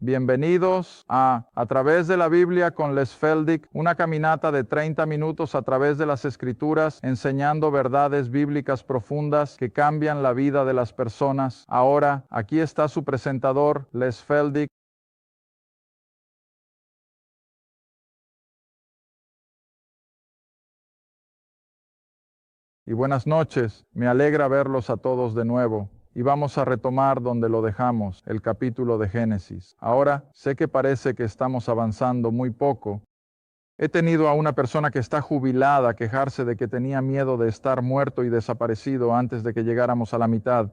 Bienvenidos a través de la Biblia con Les Feldick, una caminata de 30 minutos a través de las Escrituras, enseñando verdades bíblicas profundas que cambian la vida de las personas. Ahora, aquí está su presentador, Les Feldick. Y buenas noches, me alegra verlos a todos de nuevo. Y vamos a retomar donde lo dejamos, el capítulo de Génesis. Ahora, sé que parece que estamos avanzando muy poco. He tenido a una persona que está jubilada quejarse de que tenía miedo de estar muerto y desaparecido antes de que llegáramos a la mitad.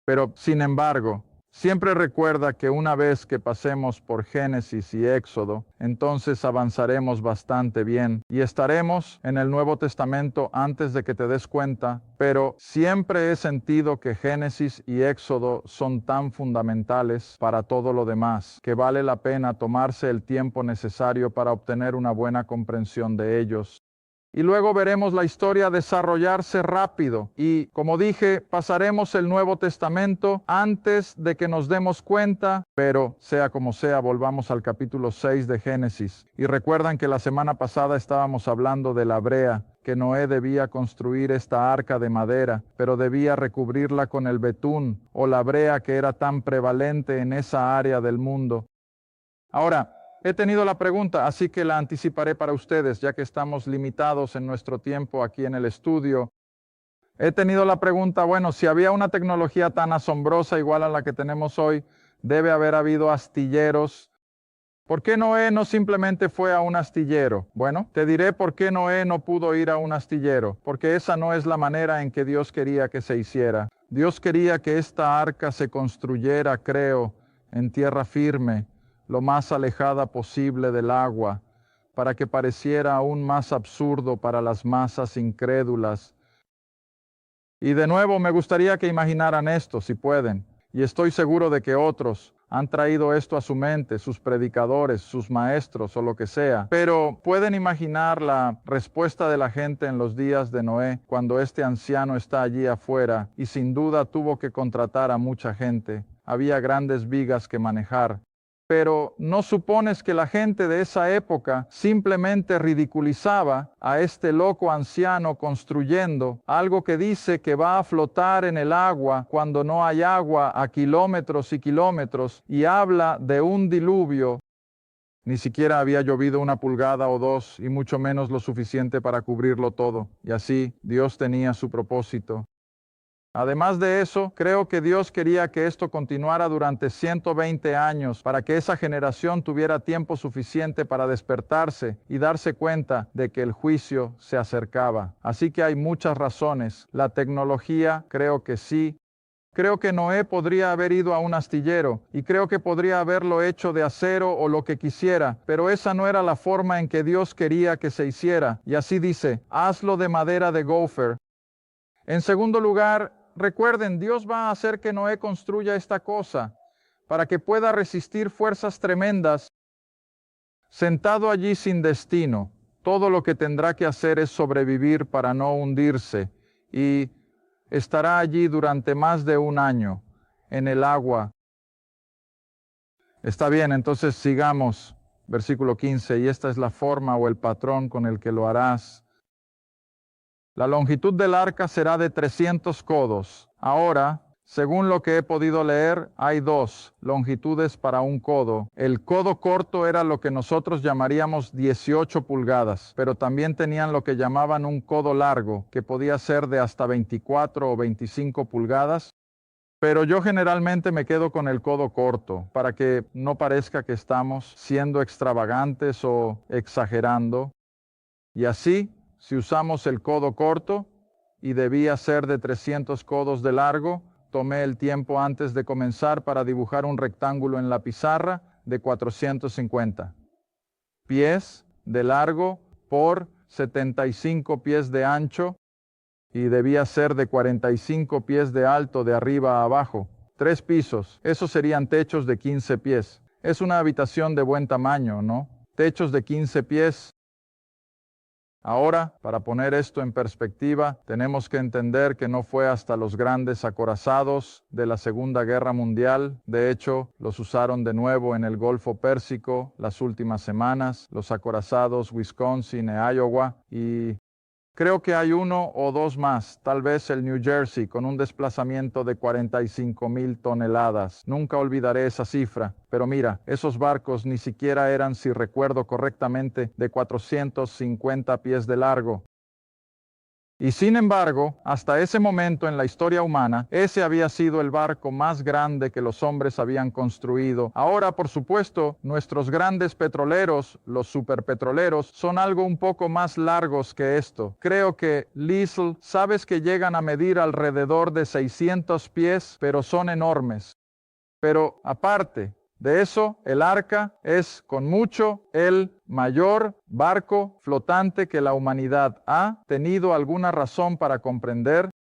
Pero, sin embargo, siempre recuerda que una vez que pasemos por Génesis y Éxodo, entonces avanzaremos bastante bien y estaremos en el Nuevo Testamento antes de que te des cuenta, pero siempre he sentido que Génesis y Éxodo son tan fundamentales para todo lo demás, que vale la pena tomarse el tiempo necesario para obtener una buena comprensión de ellos. Y luego veremos la historia desarrollarse rápido. Y como dije, pasaremos el Nuevo Testamento antes de que nos demos cuenta, pero sea como sea, volvamos al capítulo 6 de Génesis. Y recuerdan que la semana pasada estábamos hablando de la brea, que Noé debía construir esta arca de madera, pero debía recubrirla con el betún o la brea que era tan prevalente en esa área del mundo. Ahora, he tenido la pregunta, así que la anticiparé para ustedes, ya que estamos limitados en nuestro tiempo aquí en el estudio. He tenido la pregunta, bueno, si había una tecnología tan asombrosa igual a la que tenemos hoy, debe haber habido astilleros. ¿Por qué Noé no simplemente fue a un astillero? Bueno, te diré por qué Noé no pudo ir a un astillero, porque esa no es la manera en que Dios quería que se hiciera. Dios quería que esta arca se construyera, creo, en tierra firme, lo más alejada posible del agua, para que pareciera aún más absurdo para las masas incrédulas. Y de nuevo me gustaría que imaginaran esto, si pueden, y estoy seguro de que otros han traído esto a su mente, sus predicadores, sus maestros o lo que sea. Pero pueden imaginar la respuesta de la gente en los días de Noé, cuando este anciano está allí afuera y sin duda tuvo que contratar a mucha gente. Había grandes vigas que manejar. Pero ¿no supones que la gente de esa época simplemente ridiculizaba a este loco anciano construyendo algo que dice que va a flotar en el agua cuando no hay agua a kilómetros y kilómetros y habla de un diluvio? Ni siquiera había llovido 1 pulgada o 2 y mucho menos lo suficiente para cubrirlo todo. Y así Dios tenía su propósito. Además de eso, creo que Dios quería que esto continuara durante 120 años para que esa generación tuviera tiempo suficiente para despertarse y darse cuenta de que el juicio se acercaba. Así que hay muchas razones. La tecnología, creo que sí. Creo que Noé podría haber ido a un astillero y creo que podría haberlo hecho de acero o lo que quisiera, pero esa no era la forma en que Dios quería que se hiciera. Y así dice, hazlo de madera de gopher. En segundo lugar, recuerden, Dios va a hacer que Noé construya esta cosa para que pueda resistir fuerzas tremendas. Sentado allí sin destino, todo lo que tendrá que hacer es sobrevivir para no hundirse y estará allí durante más de 1 año en el agua. Está bien, entonces sigamos. Versículo 15, y esta es la forma o el patrón con el que lo harás. La longitud del arca será de 300 codos. Ahora, según lo que he podido leer, hay 2 longitudes para un codo. El codo corto era lo que nosotros llamaríamos 18 pulgadas, pero también tenían lo que llamaban un codo largo, que podía ser de hasta 24 o 25 pulgadas. Pero yo generalmente me quedo con el codo corto, para que no parezca que estamos siendo extravagantes o exagerando. Y así, si usamos el codo corto, y debía ser de 300 codos de largo, tomé el tiempo antes de comenzar para dibujar un rectángulo en la pizarra de 450 pies de largo por 75 pies de ancho y debía ser de 45 pies de alto de arriba a abajo. 3 pisos, esos serían techos de 15 pies. Es una habitación de buen tamaño, ¿no? Techos de 15 pies. Ahora, para poner esto en perspectiva, tenemos que entender que no fue hasta los grandes acorazados de la Segunda Guerra Mundial. De hecho, los usaron de nuevo en el Golfo Pérsico las últimas semanas, los acorazados Wisconsin e Iowa, y creo que hay uno o dos más, tal vez el New Jersey, con un desplazamiento de 45,000 toneladas. Nunca olvidaré esa cifra. Pero mira, esos barcos ni siquiera eran, si recuerdo correctamente, de 450 pies de largo. Y sin embargo, hasta ese momento en la historia humana, ese había sido el barco más grande que los hombres habían construido. Ahora, por supuesto, nuestros grandes petroleros, los superpetroleros, son algo un poco más largos que esto. Creo que, Liesl, sabes que llegan a medir alrededor de 600 pies, pero son enormes. Pero aparte de eso, el arca es con mucho el mayor barco flotante que la humanidad ha tenido alguna razón para comprender.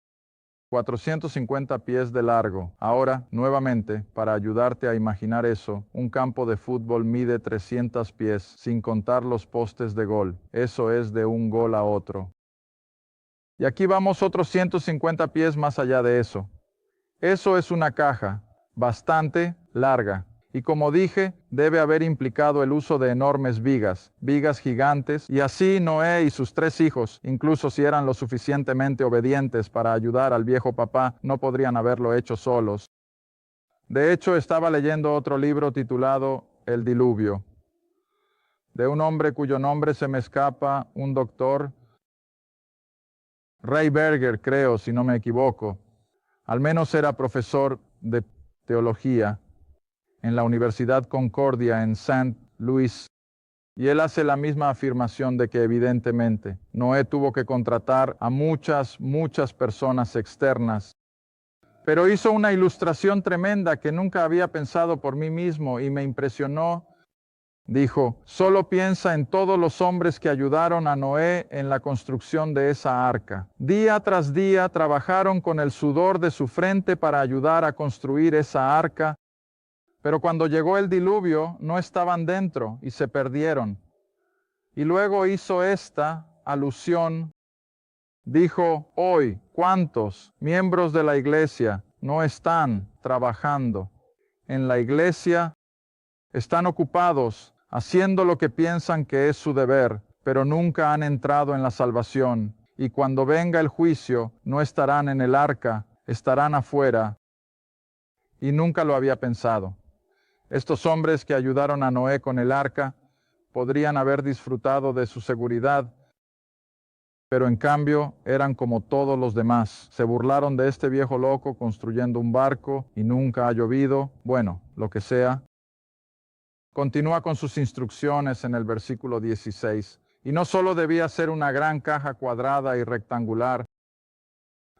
450 pies de largo. Ahora, nuevamente, para ayudarte a imaginar eso, un campo de fútbol mide 300 pies, sin contar los postes de gol. Eso es de un gol a otro. Y aquí vamos otros 150 pies más allá de eso. Eso es una caja bastante larga. Y como dije, debe haber implicado el uso de enormes vigas, vigas gigantes, y así Noé y sus 3 hijos, incluso si eran lo suficientemente obedientes para ayudar al viejo papá, no podrían haberlo hecho solos. De hecho, estaba leyendo otro libro titulado El Diluvio, de un hombre cuyo nombre se me escapa, un doctor, Ray Berger, creo, si no me equivoco. Al menos era profesor de teología en la Universidad Concordia en St. Louis, y él hace la misma afirmación de que evidentemente Noé tuvo que contratar a muchas personas externas, pero hizo una ilustración tremenda que nunca había pensado por mí mismo y me impresionó. Dijo, solo piensa en todos los hombres que ayudaron a Noé en la construcción de esa arca. Día tras día trabajaron con el sudor de su frente para ayudar a construir esa arca. Pero cuando llegó el diluvio, no estaban dentro y se perdieron. Y luego hizo esta alusión. Dijo, hoy, ¿cuántos miembros de la iglesia no están trabajando en la iglesia? Están ocupados haciendo lo que piensan que es su deber, pero nunca han entrado en la salvación. Y cuando venga el juicio, no estarán en el arca, estarán afuera. Y nunca lo había pensado. Estos hombres que ayudaron a Noé con el arca podrían haber disfrutado de su seguridad, pero en cambio eran como todos los demás. Se burlaron de este viejo loco construyendo un barco y nunca ha llovido, bueno, lo que sea. Continúa con sus instrucciones en el versículo 16. Y no solo debía ser una gran caja cuadrada y rectangular.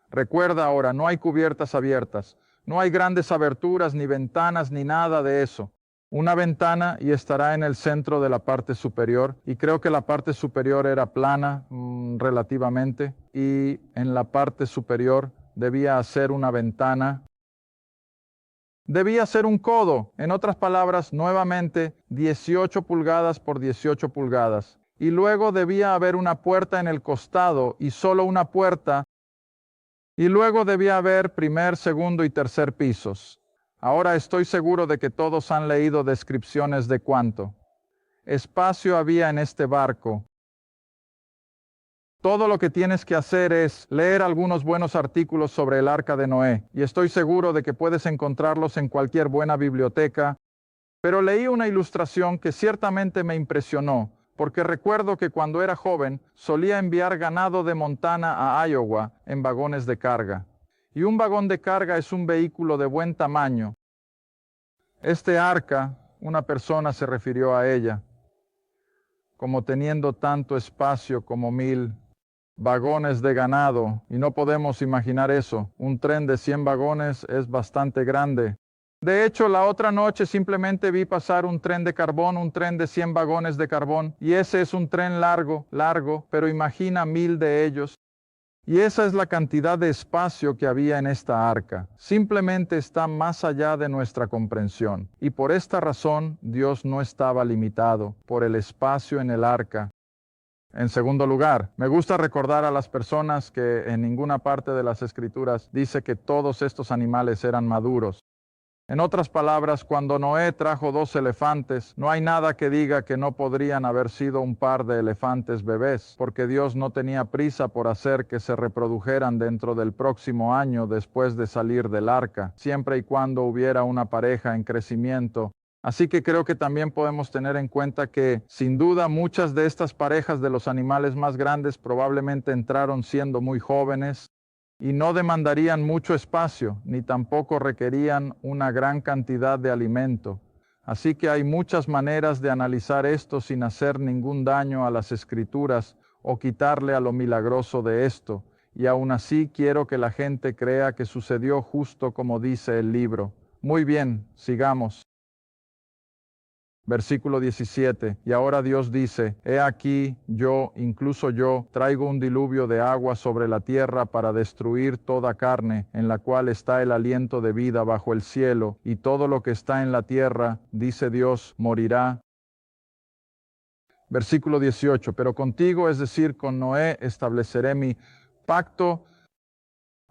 Recuerda ahora, no hay cubiertas abiertas. No hay grandes aberturas, ni ventanas, ni nada de eso. Una ventana y estará en el centro de la parte superior. Y creo que la parte superior era plana relativamente. Y en la parte superior debía hacer una ventana. Debía ser un codo. En otras palabras, nuevamente 18 pulgadas por 18 pulgadas. Y luego debía haber una puerta en el costado y solo una puerta. Y luego debía haber primer, segundo y tercer pisos. Ahora estoy seguro de que todos han leído descripciones de cuánto espacio había en este barco. Todo lo que tienes que hacer es leer algunos buenos artículos sobre el arca de Noé, y estoy seguro de que puedes encontrarlos en cualquier buena biblioteca, pero leí una ilustración que ciertamente me impresionó, porque recuerdo que cuando era joven solía enviar ganado de Montana a Iowa en vagones de carga. Y un vagón de carga es un vehículo de buen tamaño. Este arca, una persona se refirió a ella, como teniendo tanto espacio como 1000 vagones de ganado, y no podemos imaginar eso. Un tren de 100 vagones es bastante grande. De hecho, la otra noche simplemente vi pasar un tren de carbón, un tren de 100 vagones de carbón, y ese es un tren largo, pero imagina 1000 de ellos. Y esa es la cantidad de espacio que había en esta arca. Simplemente está más allá de nuestra comprensión. Y por esta razón, Dios no estaba limitado por el espacio en el arca. En segundo lugar, me gusta recordar a las personas que en ninguna parte de las Escrituras dice que todos estos animales eran maduros. En otras palabras, cuando Noé trajo 2 elefantes, no hay nada que diga que no podrían haber sido un par de elefantes bebés, porque Dios no tenía prisa por hacer que se reprodujeran dentro del próximo año después de salir del arca, siempre y cuando hubiera una pareja en crecimiento. Así que creo que también podemos tener en cuenta que, sin duda, muchas de estas parejas de los animales más grandes probablemente entraron siendo muy jóvenes, y no demandarían mucho espacio, ni tampoco requerían una gran cantidad de alimento. Así que hay muchas maneras de analizar esto sin hacer ningún daño a las Escrituras o quitarle a lo milagroso de esto, y aún así quiero que la gente crea que sucedió justo como dice el libro. Muy bien, sigamos. Versículo 17, y ahora Dios dice, he aquí, yo, incluso yo, traigo un diluvio de agua sobre la tierra para destruir toda carne, en la cual está el aliento de vida bajo el cielo, y todo lo que está en la tierra, dice Dios, morirá. Versículo 18, pero contigo, es decir, con Noé, estableceré mi pacto.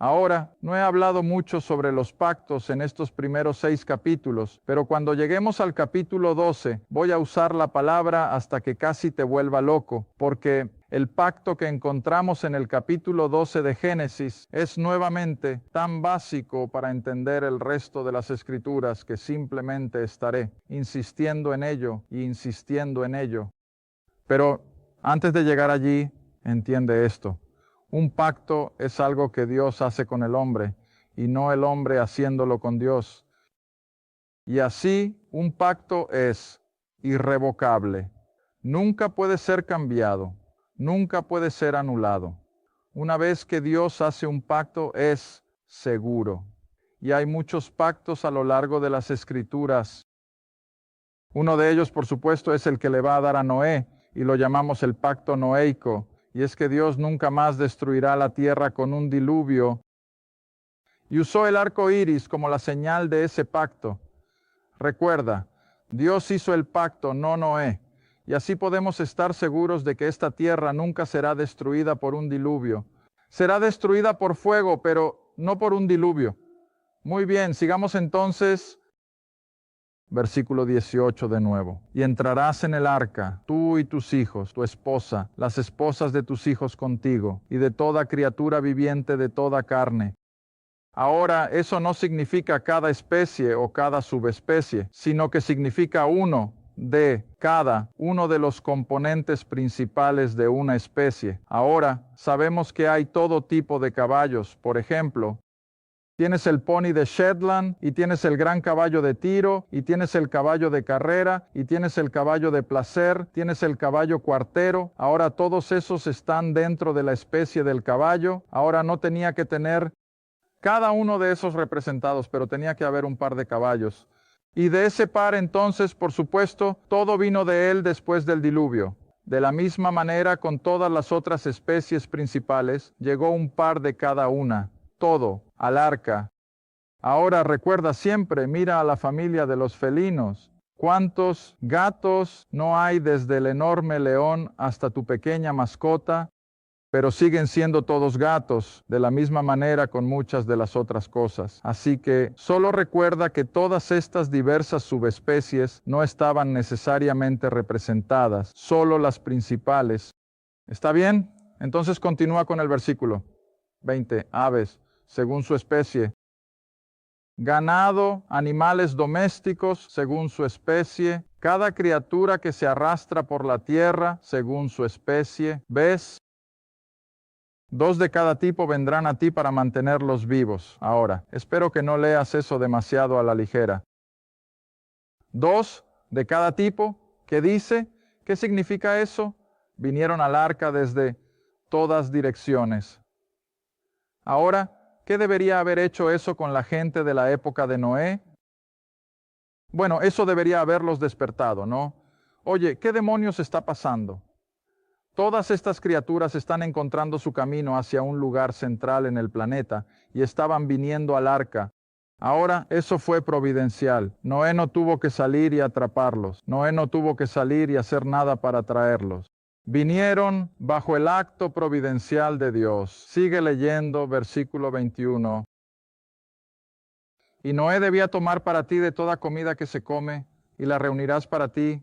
Ahora, no he hablado mucho sobre los pactos en estos primeros 6 capítulos, pero cuando lleguemos al capítulo 12, voy a usar la palabra hasta que casi te vuelva loco, porque el pacto que encontramos en el capítulo 12 de Génesis es nuevamente tan básico para entender el resto de las Escrituras que simplemente estaré insistiendo en ello y insistiendo en ello. Pero antes de llegar allí, entiende esto. Un pacto es algo que Dios hace con el hombre y no el hombre haciéndolo con Dios. Y así un pacto es irrevocable. Nunca puede ser cambiado, nunca puede ser anulado. Una vez que Dios hace un pacto es seguro. Y hay muchos pactos a lo largo de las Escrituras. Uno de ellos, por supuesto, es el que le va a dar a Noé y lo llamamos el pacto noéico. Y es que Dios nunca más destruirá la tierra con un diluvio. Y usó el arco iris como la señal de ese pacto. Recuerda, Dios hizo el pacto, no Noé. Y así podemos estar seguros de que esta tierra nunca será destruida por un diluvio. Será destruida por fuego, pero no por un diluvio. Muy bien, sigamos entonces. Versículo 18 de nuevo. Y entrarás en el arca, tú y tus hijos, tu esposa, las esposas de tus hijos contigo, y de toda criatura viviente de toda carne. Ahora, eso no significa cada especie o cada subespecie, sino que significa uno de cada uno de los componentes principales de una especie. Ahora, sabemos que hay todo tipo de caballos, por ejemplo, tienes el pony de Shetland, y tienes el gran caballo de tiro, y tienes el caballo de carrera, y tienes el caballo de placer, tienes el caballo cuartero. Ahora todos esos están dentro de la especie del caballo. Ahora no tenía que tener cada uno de esos representados, pero tenía que haber un par de caballos. Y de ese par entonces, por supuesto, todo vino de él después del diluvio. De la misma manera, con todas las otras especies principales, llegó un par de cada una. Todo al arca. Ahora recuerda siempre, mira a la familia de los felinos. ¿Cuántos gatos no hay desde el enorme león hasta tu pequeña mascota? Pero siguen siendo todos gatos, de la misma manera con muchas de las otras cosas. Así que solo recuerda que todas estas diversas subespecies no estaban necesariamente representadas, solo las principales. ¿Está bien? Entonces continúa con el versículo 20. Aves, según su especie. Ganado, animales domésticos, según su especie. Cada criatura que se arrastra por la tierra, según su especie. ¿Ves? 2 de cada tipo vendrán a ti para mantenerlos vivos. Ahora, espero que no leas eso demasiado a la ligera. 2 de cada tipo, ¿qué dice? ¿Qué significa eso? Vinieron al arca desde todas direcciones. Ahora, ¿qué debería haber hecho eso con la gente de la época de Noé? Bueno, eso debería haberlos despertado, ¿no? Oye, ¿qué demonios está pasando? Todas estas criaturas están encontrando su camino hacia un lugar central en el planeta y estaban viniendo al arca. Ahora, eso fue providencial. Noé no tuvo que salir y atraparlos. Noé no tuvo que salir y hacer nada para traerlos. Vinieron bajo el acto providencial de Dios. Sigue leyendo versículo 21. Y Noé debía tomar para ti de toda comida que se come, y la reunirás para ti,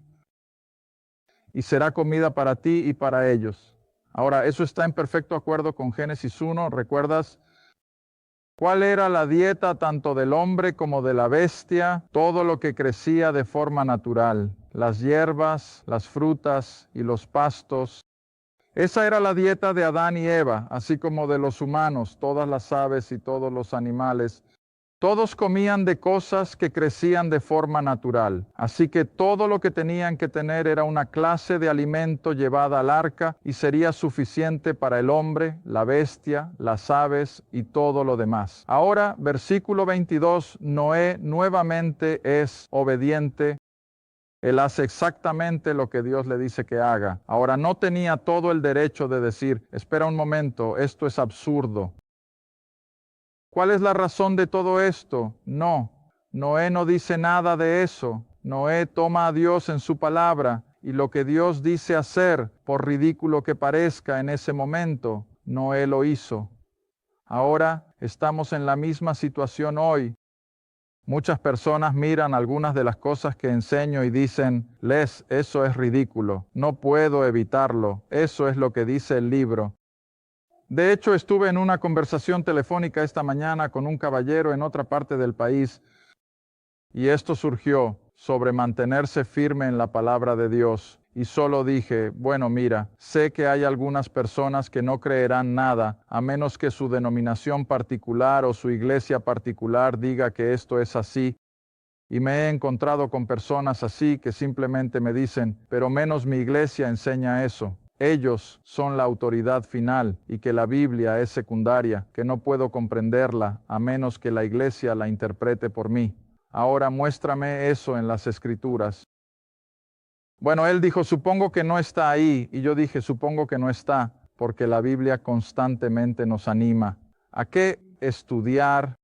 y será comida para ti y para ellos. Ahora, eso está en perfecto acuerdo con Génesis 1. ¿Recuerdas cuál era la dieta tanto del hombre como de la bestia? Todo lo que crecía de forma natural, las hierbas, las frutas y los pastos. Esa era la dieta de Adán y Eva, así como de los humanos, todas las aves y todos los animales. Todos comían de cosas que crecían de forma natural, así que todo lo que tenían que tener era una clase de alimento llevada al arca y sería suficiente para el hombre, la bestia, las aves y todo lo demás. Ahora, versículo 22, Noé nuevamente es obediente. Él hace exactamente lo que Dios le dice que haga. Ahora, no tenía todo el derecho de decir, espera un momento, esto es absurdo. ¿Cuál es la razón de todo esto? No, Noé no dice nada de eso. Noé toma a Dios en su palabra y lo que Dios dice hacer, por ridículo que parezca en ese momento, Noé lo hizo. Ahora estamos en la misma situación hoy. Muchas personas miran algunas de las cosas que enseño y dicen, Les, eso es ridículo, no puedo evitarlo, eso es lo que dice el libro. De hecho, estuve en una conversación telefónica esta mañana con un caballero en otra parte del país y esto surgió sobre mantenerse firme en la palabra de Dios. Y solo dije, bueno, mira, sé que hay algunas personas que no creerán nada a menos que su denominación particular o su iglesia particular diga que esto es así. Y me he encontrado con personas así que simplemente me dicen, pero menos mi iglesia enseña eso. Ellos son la autoridad final y que la Biblia es secundaria, que no puedo comprenderla a menos que la iglesia la interprete por mí. Ahora muéstrame eso en las Escrituras. Bueno, él dijo, supongo que no está ahí. Y yo dije, supongo que no está, porque la Biblia constantemente nos anima. ¿A qué estudiar?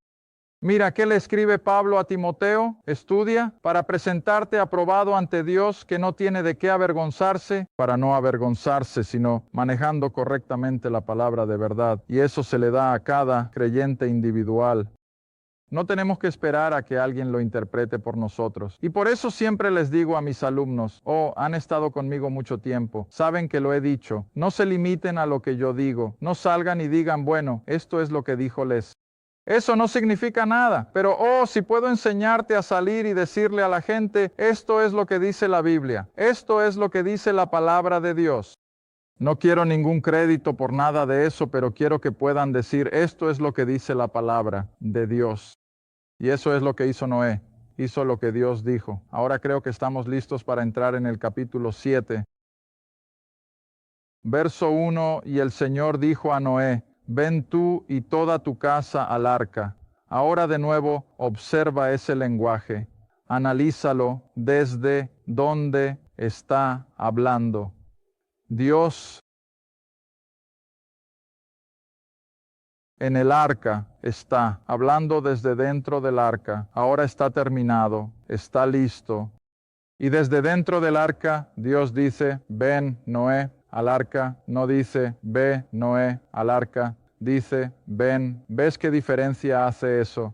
Mira, ¿qué le escribe Pablo a Timoteo? Estudia para presentarte aprobado ante Dios, que no tiene de qué avergonzarse, para no avergonzarse, sino manejando correctamente la palabra de verdad. Y eso se le da a cada creyente individual. No tenemos que esperar a que alguien lo interprete por nosotros. Y por eso siempre les digo a mis alumnos, han estado conmigo mucho tiempo, saben que lo he dicho, no se limiten a lo que yo digo, no salgan y digan, bueno, esto es lo que dijo Les. Eso no significa nada, pero si puedo enseñarte a salir y decirle a la gente, esto es lo que dice la Biblia, esto es lo que dice la palabra de Dios. No quiero ningún crédito por nada de eso, pero quiero que puedan decir, esto es lo que dice la palabra de Dios. Y eso es lo que hizo Noé, hizo lo que Dios dijo. Ahora creo que estamos listos para entrar en el capítulo 7. Verso 1, y el Señor dijo a Noé, ven tú y toda tu casa al arca. Ahora de nuevo observa ese lenguaje, analízalo desde dónde está hablando. Dios en el arca está, hablando desde dentro del arca. Ahora está terminado, está listo. Y desde dentro del arca, Dios dice, ven, Noé, al arca. No dice, ve, Noé, al arca. Dice, ven. ¿Ves qué diferencia hace eso?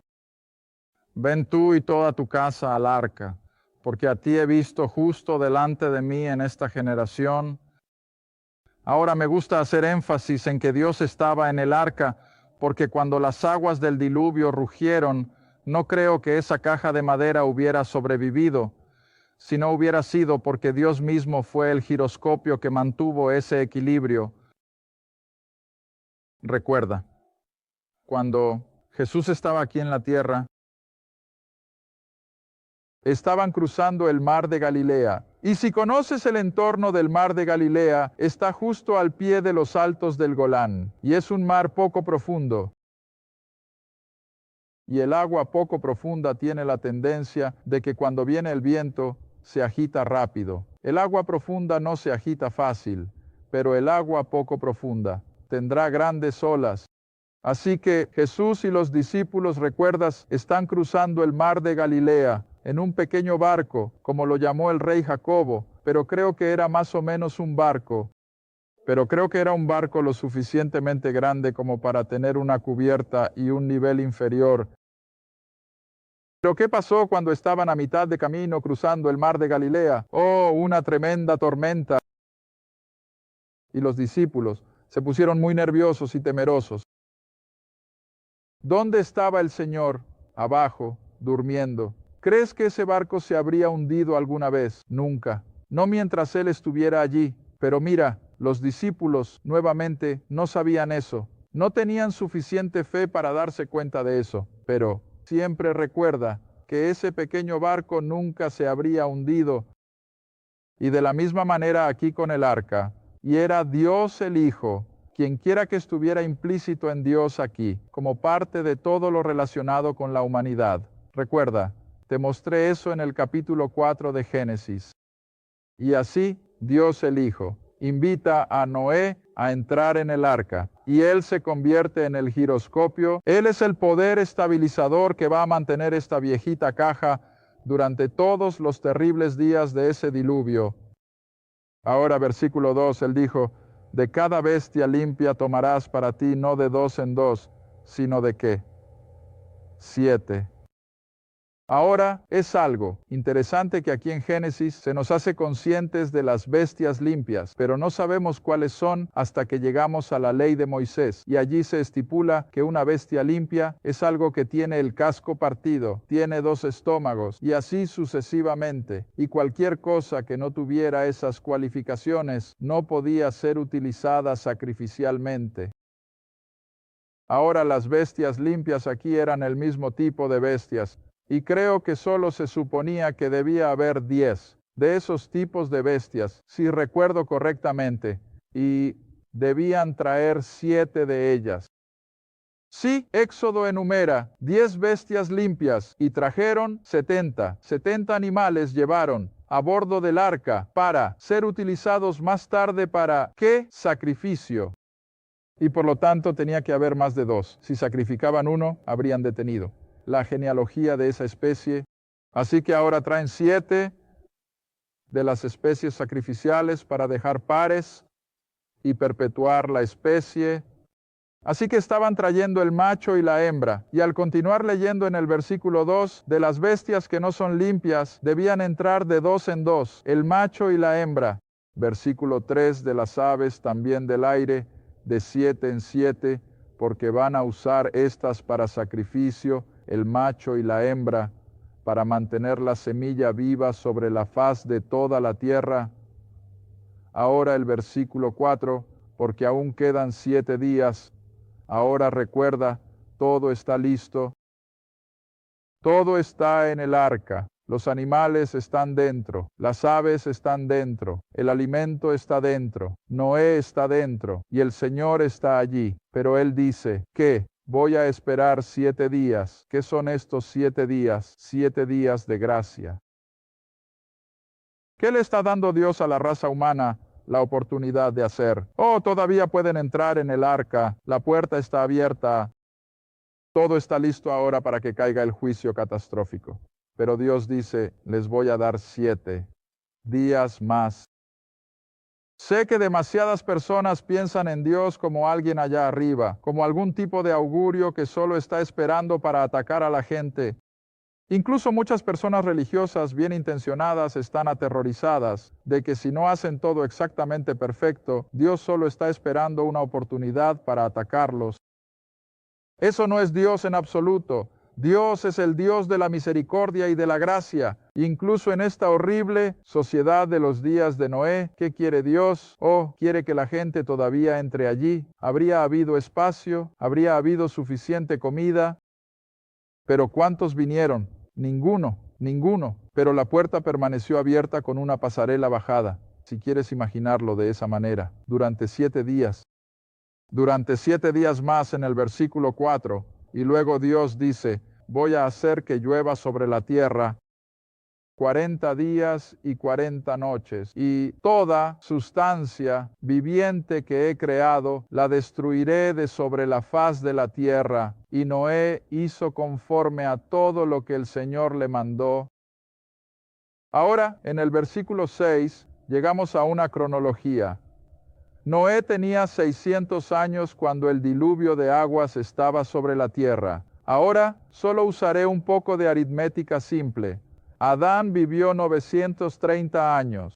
Ven tú y toda tu casa al arca, porque a ti he visto justo delante de mí en esta generación. Ahora me gusta hacer énfasis en que Dios estaba en el arca, porque cuando las aguas del diluvio rugieron, no creo que esa caja de madera hubiera sobrevivido, si no hubiera sido porque Dios mismo fue el giroscopio que mantuvo ese equilibrio. Recuerda, cuando Jesús estaba aquí en la tierra, estaban cruzando el mar de Galilea. Y si conoces el entorno del mar de Galilea, está justo al pie de los altos del Golán, y es un mar poco profundo. Y el agua poco profunda tiene la tendencia de que cuando viene el viento, se agita rápido. El agua profunda no se agita fácil, pero el agua poco profunda tendrá grandes olas. Así que Jesús y los discípulos, recuerdas, están cruzando el mar de Galilea en un pequeño barco, como lo llamó el rey Jacobo, pero creo que era más o menos un barco. pero creo que era un barco lo suficientemente grande como para tener una cubierta y un nivel inferior. Pero ¿qué pasó cuando estaban a mitad de camino cruzando el mar de Galilea? Oh, una tremenda tormenta. Y los discípulos se pusieron muy nerviosos y temerosos. ¿Dónde estaba el Señor? Abajo, durmiendo. ¿Crees que ese barco se habría hundido alguna vez? Nunca. No mientras Él estuviera allí. Pero mira, los discípulos nuevamente no sabían eso. No tenían suficiente fe para darse cuenta de eso. Pero siempre recuerda que ese pequeño barco nunca se habría hundido. Y de la misma manera aquí con el arca. Y era Dios el Hijo, quien quiera que estuviera implícito en Dios aquí, como parte de todo lo relacionado con la humanidad. Recuerda, te mostré eso en el capítulo 4 de Génesis. Y así, Dios el Hijo invita a Noé a entrar en el arca, y él se convierte en el giroscopio. Él es el poder estabilizador que va a mantener esta viejita caja durante todos los terribles días de ese diluvio. Ahora, versículo 2, él dijo, de cada bestia limpia tomarás para ti no de 2 en 2, sino de ¿qué? 7. Ahora es algo interesante que aquí en Génesis se nos hace conscientes de las bestias limpias, pero no sabemos cuáles son hasta que llegamos a la ley de Moisés, y allí se estipula que una bestia limpia es algo que tiene el casco partido, tiene 2 estómagos, y así sucesivamente, y cualquier cosa que no tuviera esas cualificaciones no podía ser utilizada sacrificialmente. Ahora las bestias limpias aquí eran el mismo tipo de bestias, y creo que solo se suponía que debía haber 10 de esos tipos de bestias, si recuerdo correctamente, y debían traer 7 de ellas. Sí, Éxodo enumera 10 bestias limpias y trajeron 70 animales llevaron a bordo del arca para ser utilizados más tarde para ¿qué? Sacrificio. Y por lo tanto tenía que haber más de 2. Si sacrificaban uno, habrían detenido la genealogía de esa especie. Así que ahora traen 7 de las especies sacrificiales para dejar pares y perpetuar la especie. Así que estaban trayendo el macho y la hembra. Y al continuar leyendo en el versículo 2, de las bestias que no son limpias, debían entrar de 2 en 2, el macho y la hembra. Versículo 3, de las aves también del aire, de 7 en 7, porque van a usar estas para sacrificio, el macho y la hembra, para mantener la semilla viva sobre la faz de toda la tierra. Ahora el versículo 4, porque aún quedan 7 días. Ahora recuerda, todo está listo. Todo está en el arca. Los animales están dentro, las aves están dentro, el alimento está dentro, Noé está dentro y el Señor está allí. Pero Él dice, ¿qué? Voy a esperar 7 días. ¿Qué son estos 7 días? 7 días de gracia. ¿Qué le está dando Dios a la raza humana la oportunidad de hacer? Oh, todavía pueden entrar en el arca, la puerta está abierta, todo está listo ahora para que caiga el juicio catastrófico. Pero Dios dice, les voy a dar 7 días más. Sé que demasiadas personas piensan en Dios como alguien allá arriba, como algún tipo de augurio que solo está esperando para atacar a la gente. Incluso muchas personas religiosas bien intencionadas están aterrorizadas de que si no hacen todo exactamente perfecto, Dios solo está esperando una oportunidad para atacarlos. Eso no es Dios en absoluto. Dios es el Dios de la misericordia y de la gracia. Incluso en esta horrible sociedad de los días de Noé, ¿qué quiere Dios? Oh, quiere que la gente todavía entre allí. Habría habido espacio, habría habido suficiente comida. Pero ¿cuántos vinieron? Ninguno. Pero la puerta permaneció abierta con una pasarela bajada, si quieres imaginarlo de esa manera, durante 7 días. Durante 7 días más en el versículo 4, y luego Dios dice, voy a hacer que llueva sobre la tierra 40 días y 40 noches, y toda sustancia viviente que he creado la destruiré de sobre la faz de la tierra. Y Noé hizo conforme a todo lo que el Señor le mandó. Ahora, en el versículo 6, llegamos a una cronología. Noé tenía 600 años cuando el diluvio de aguas estaba sobre la tierra. Ahora solo usaré un poco de aritmética simple. Adán vivió 930 años.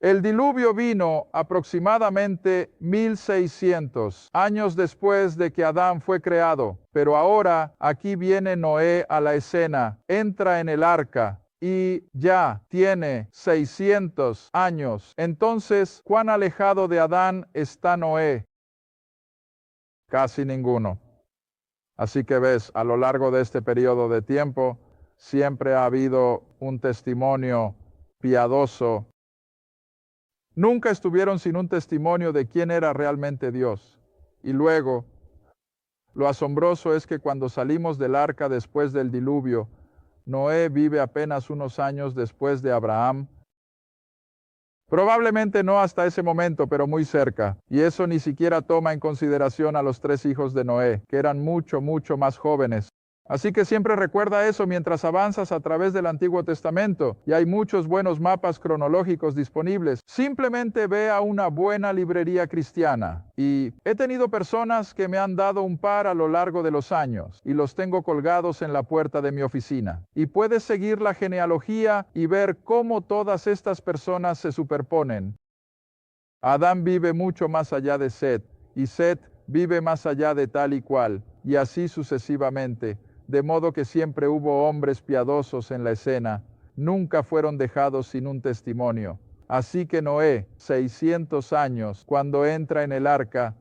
El diluvio vino aproximadamente 1600 años después de que Adán fue creado, pero ahora aquí viene Noé a la escena, entra en el arca y ya tiene 600 años. Entonces, ¿cuán alejado de Adán está Noé? Casi ninguno. Así que ves, a lo largo de este periodo de tiempo, siempre ha habido un testimonio piadoso. Nunca estuvieron sin un testimonio de quién era realmente Dios. Y luego, lo asombroso es que cuando salimos del arca después del diluvio, Noé vive apenas unos años después de Abraham. Probablemente no hasta ese momento, pero muy cerca. Y eso ni siquiera toma en consideración a los 3 hijos de Noé, que eran mucho más jóvenes. Así que siempre recuerda eso mientras avanzas a través del Antiguo Testamento, y hay muchos buenos mapas cronológicos disponibles. Simplemente ve a una buena librería cristiana. Y he tenido personas que me han dado un par a lo largo de los años, y los tengo colgados en la puerta de mi oficina. Y puedes seguir la genealogía y ver cómo todas estas personas se superponen. Adán vive mucho más allá de Set, y Set vive más allá de tal y cual, y así sucesivamente. De modo que siempre hubo hombres piadosos en la escena, nunca fueron dejados sin un testimonio. Así que Noé, 600 años, cuando entra en el arca.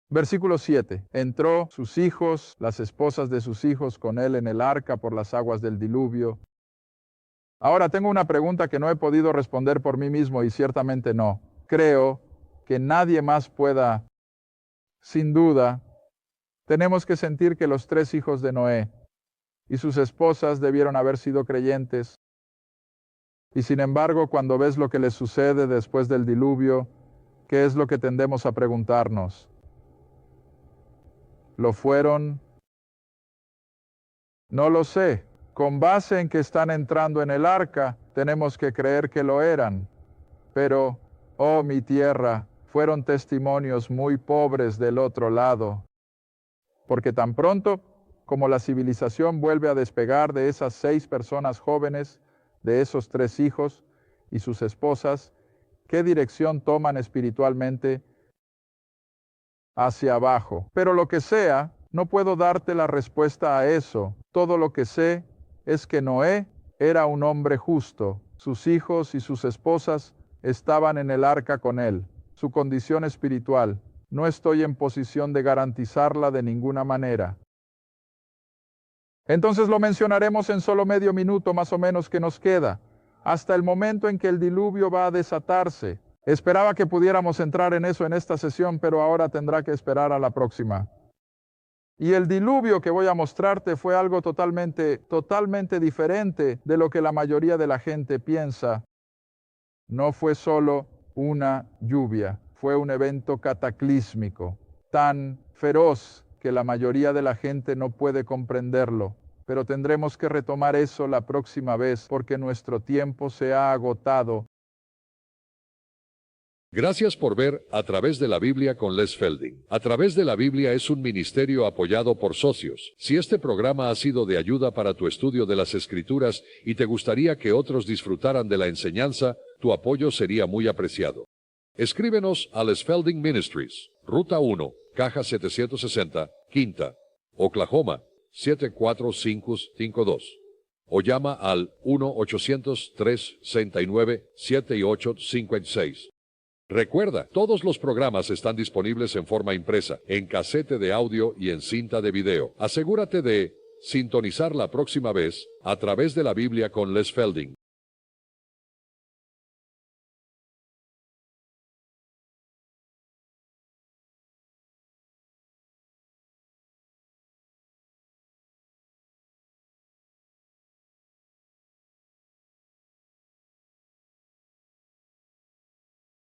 Versículo 7. Entró sus hijos, las esposas de sus hijos con él en el arca por las aguas del diluvio. Ahora tengo una pregunta que no he podido responder por mí mismo y ciertamente no. Creo que nadie más pueda, sin duda. Tenemos que sentir que los 3 hijos de Noé y sus esposas debieron haber sido creyentes. Y sin embargo, cuando ves lo que les sucede después del diluvio, ¿qué es lo que tendemos a preguntarnos? ¿Lo fueron? No lo sé. Con base en que están entrando en el arca, tenemos que creer que lo eran. Pero, oh mi tierra, fueron testimonios muy pobres del otro lado. Porque tan pronto como la civilización vuelve a despegar de esas 6 personas jóvenes, de esos 3 hijos y sus esposas, ¿qué dirección toman espiritualmente? Hacia abajo. Pero lo que sea, no puedo darte la respuesta a eso. Todo lo que sé es que Noé era un hombre justo. Sus hijos y sus esposas estaban en el arca con él. Su condición espiritual, no estoy en posición de garantizarla de ninguna manera. Entonces lo mencionaremos en solo medio minuto más o menos que nos queda, hasta el momento en que el diluvio va a desatarse. Esperaba que pudiéramos entrar en eso en esta sesión, pero ahora tendrá que esperar a la próxima. Y el diluvio que voy a mostrarte fue algo totalmente diferente de lo que la mayoría de la gente piensa. No fue solo una lluvia. Fue un evento cataclísmico, tan feroz que la mayoría de la gente no puede comprenderlo. Pero tendremos que retomar eso la próxima vez porque nuestro tiempo se ha agotado. Gracias por ver A Través de la Biblia con Les Felding. A Través de la Biblia es un ministerio apoyado por socios. Si este programa ha sido de ayuda para tu estudio de las Escrituras y te gustaría que otros disfrutaran de la enseñanza, tu apoyo sería muy apreciado. Escríbenos a Les Felding Ministries, Ruta 1, Caja 760, Quinta, Oklahoma, 74552. O llama al 1-800-369-7856. Recuerda, todos los programas están disponibles en forma impresa, en casete de audio y en cinta de video. Asegúrate de sintonizar la próxima vez A Través de la Biblia con Les Felding.